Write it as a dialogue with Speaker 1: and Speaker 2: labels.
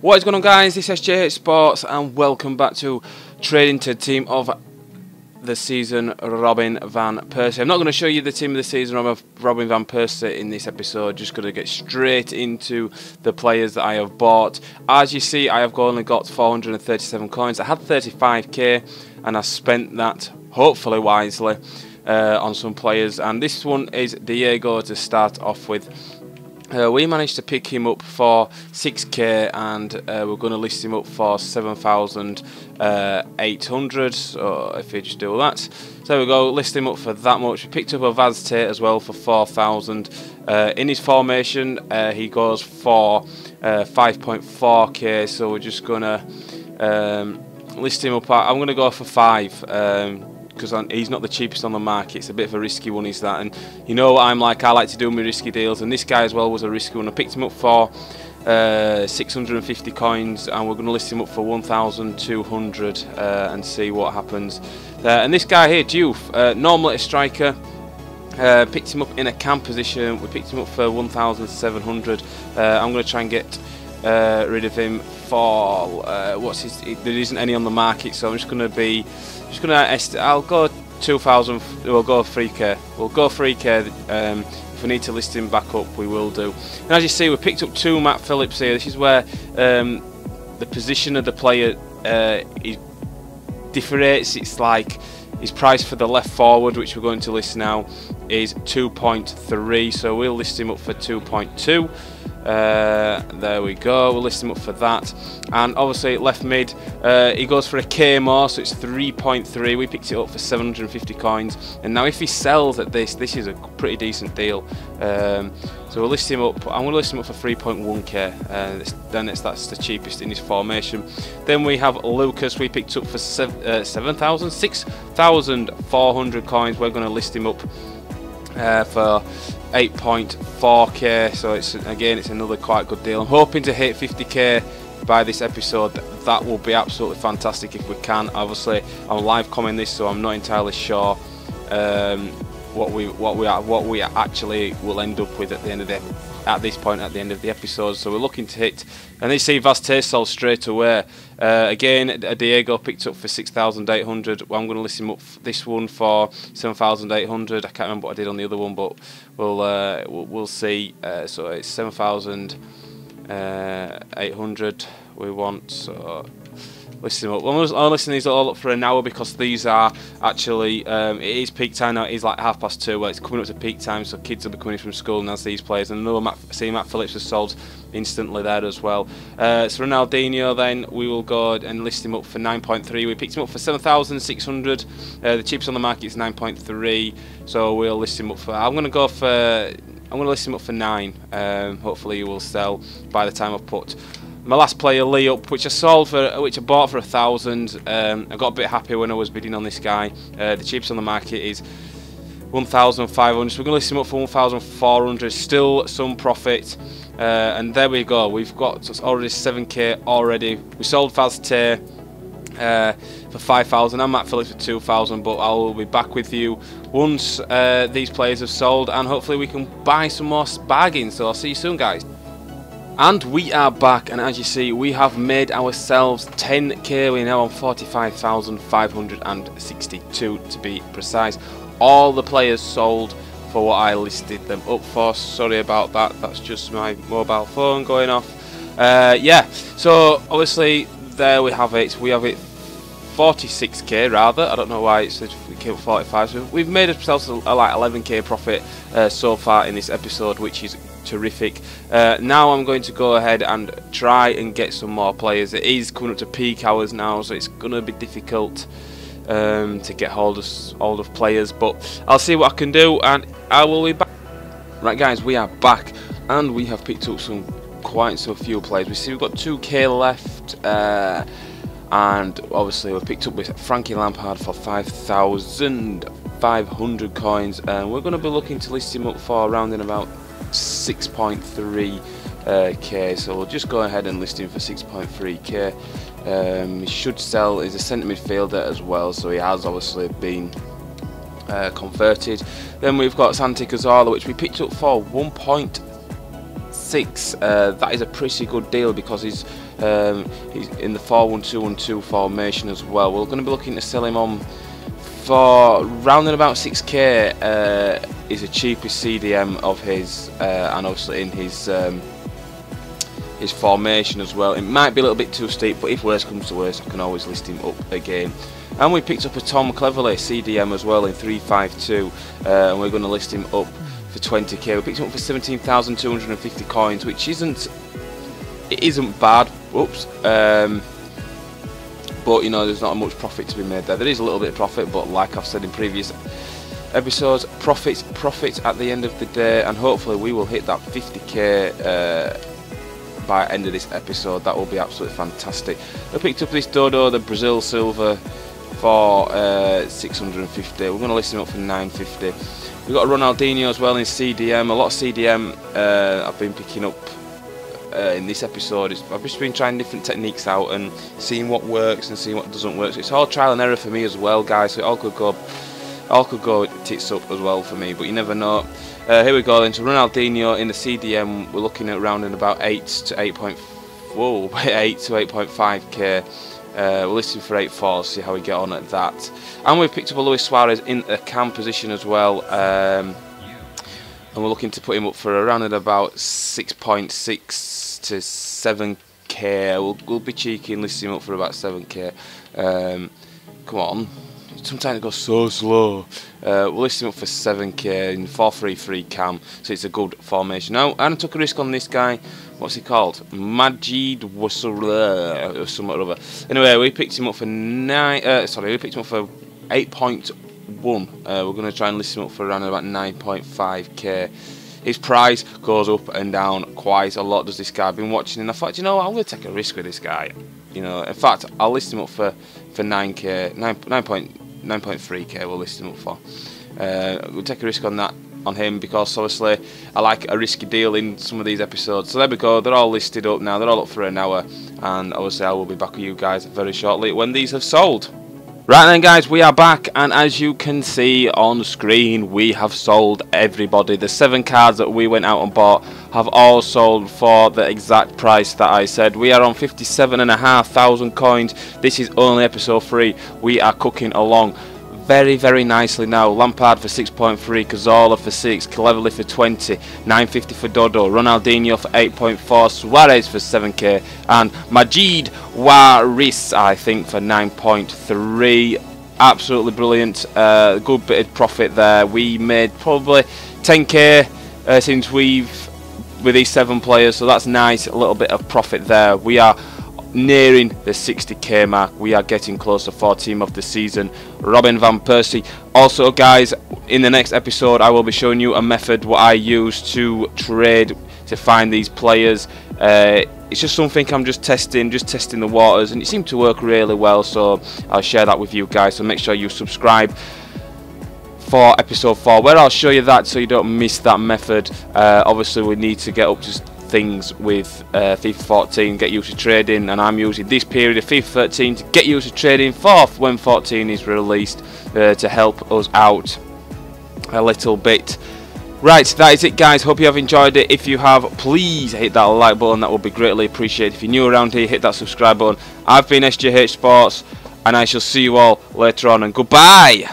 Speaker 1: What is going on, guys? This is SJ Sports and welcome back to Trading to Team of the Season Robin van Persie. I'm not going to show you the Team of the Season of Robin van Persie in this episode, just going to get straight into the players that I have bought. As you see, I have only got 437 coins. I had 35k and I spent that hopefully wisely on some players, and this one is Diego to start off with. We managed to pick him up for 6k and we're going to list him up for 7,800, so if you just do that. So there we go, list him up for that much. We picked up a Vaz Tate as well for 4,000. In his formation he goes for 5.4k, so we're just going to list him up. I'm going to go for 5. Because he's not the cheapest on the market. It's a bit of a risky one, is that, and you know what I'm like, I like to do my risky deals, and this guy as well was a risky one. I picked him up for 650 coins and we're going to list him up for 1,200 and see what happens. And this guy here, Diouf, normally a striker, picked him up in a cam position. We picked him up for 1,700. I'm going to try and get rid of him for there isn't any on the market, so I'm just going to I'll go 2,000. We'll go 3k. We'll go 3k. If we need to list him back up, we will do. And as you see, we picked up 2 Matt Phillips here. This is where the position of the player differentiates. It's like his price for the left forward, which we're going to list now, is 2.3. So we'll list him up for 2.2. There we go, we'll list him up for that. And obviously left mid, he goes for a K more, so it's 3.3. We picked it up for 750 coins, and now if he sells at this is a pretty decent deal. So we'll list him up. I'm going to list him up for 3.1k. That's the cheapest in his formation. Then we have Lucas. We picked up for 6,400 coins. We're going to list him up for 8.4k, so it's another quite good deal. I'm hoping to hit 50k by this episode. That will be absolutely fantastic if we can. Obviously I'm live commenting this, so I'm not entirely sure what we actually will end up with at the end of the episode. So we're looking to hit, and you see Vaz Tate sold straight away. Again, Diego picked up for 6,800. Well, I'm going to list him up this one for 7,800. I can't remember what I did on the other one, but we'll see. So it's 7,800 we want. So list him up. I'm listing these all up for an hour because these are actually it is peak time now. It is like 2:30. Well, it's coming up to peak time, so kids will be coming from school, and as these players, and another Matt Phillips was sold instantly there as well. So Ronaldinho, then we will go and list him up for 9.3. We picked him up for 7,600. The cheapest on the market is 9.3. So we'll list him up for. I'm going to list him up for 9. Hopefully he will sell by the time I've put my last player, Lee, up, which I bought for 1,000. I got a bit happy when I was bidding on this guy. The cheapest on the market is 1,500. So we're going to list him up for 1,400. Still some profit. And there we go. We've got already 7k already. We sold Vaz Tate for 5,000 and Matt Phillips for 2,000. But I will be back with you once these players have sold, and hopefully we can buy some more bargains. So I'll see you soon, guys. And we are back, and as you see, we have made ourselves 10k. We're now on 45,562 to be precise. All the players sold for what I listed them up for. Sorry about that, that's just my mobile phone going off. Yeah, so obviously there we have it. We have it 46k rather. I don't know why it said we came up 45. So we've made ourselves like 11k profit so far in this episode, which is terrific. Now I'm going to go ahead and try and get some more players. It is coming up to peak hours now, so it's going to be difficult to get hold of players, but I'll see what I can do, and I will be back. Right, guys, we are back, and we have picked up quite a few players. We see we've got 2k left, and obviously we've picked up with Frankie Lampard for 5,500 coins, and we're going to be looking to list him up for around in about 6.3k. So we'll just go ahead and list him for 6.3k. He should sell. He's a centre midfielder as well, so he has obviously been converted. Then we've got Santi Cazorla, which we picked up for 1.6 6. That is a pretty good deal because he's in the 4-1-2-1-2 formation as well. We're going to be looking to sell him on for round and about 6k. Is the cheapest CDM of his, and obviously in his formation as well. It might be a little bit too steep, but if worse comes to worse, I can always list him up again. And we picked up a Tom Cleverley CDM as well in 352, and we're going to list him up for 20k. We picked him up for 17,250 coins, which isn't bad. Whoops. But you know, there's not much profit to be made there. There is a little bit of profit, but like I've said in previous episodes, profits at the end of the day, and hopefully we will hit that 50k by end of this episode. That will be absolutely fantastic. I picked up this Dodo, the Brazil Silver, for 650. We're going to list him up for 950. We've got a Ronaldinho as well in CDM. A lot of CDM I've been picking up in this episode. I've just been trying different techniques out and seeing what works and seeing what doesn't work. So it's all trial and error for me as well, guys. So it all could go tits up as well for me, but you never know. Here we go then. So Ronaldinho in the CDM, we're looking at around about 8 to 8.5k. We're listing for 8.4. See how we get on at that. And we've picked up a Luis Suarez in a cam position as well. And we're looking to put him up for around at about 6.6 to 7k. We'll be cheeky and list him up for about 7k. Come on. Sometimes it goes so slow. We'll list him up for 7k in 4-3-3 cam, so it's a good formation. Now, I took a risk on this guy. What's he called? Majid Wasura or something or other. Anyway, we picked him up for 8.1. We're going to try and list him up for around about 9.5k. His price goes up and down quite a lot, does this guy. I've been watching and I thought, you know what, I'm going to take a risk with this guy. You know, in fact, I'll list him up for 9k, 9.3k we'll list him up for. We'll take a risk on that, on him, because obviously I like a risky deal in some of these episodes. So there we go, they're all listed up now, they're all up for an hour, and obviously I will be back with you guys very shortly when these have sold. Right then guys, we are back, and as you can see on screen, we have sold everybody. The 7 cards that we went out and bought have all sold for the exact price that I said. We are on 57,500 coins. This is only episode 3. We are cooking along very, very nicely now. Lampard for 6.3, Cazorla for 6, Cleverley for 20, 950 for Dodo, Ronaldinho for 8.4, Suarez for 7k, and Majid Waris, I think, for 9.3. Absolutely brilliant. Good bit of profit there. We made probably 10k since with these 7 players, so that's nice. A little bit of profit there. We are nearing the 60k mark. We are getting closer for team of the season, Robin van Persie. Also guys, in the next episode I will be showing you a method what I use to trade to find these players. It's just something I'm just testing the waters, and it seemed to work really well, so I'll share that with you guys. So make sure you subscribe for episode 4 where I'll show you that, so you don't miss that method. Obviously we need to get up to things with FIFA 14, get used to trading, and I'm using this period of FIFA 13 to get used to trading for when 14 is released, to help us out a little bit. Right, that is it guys, hope you have enjoyed it. If you have, please hit that like button, that would be greatly appreciated. If you're new around here, hit that subscribe button. I've been SJH Sports, and I shall see you all later on, and goodbye.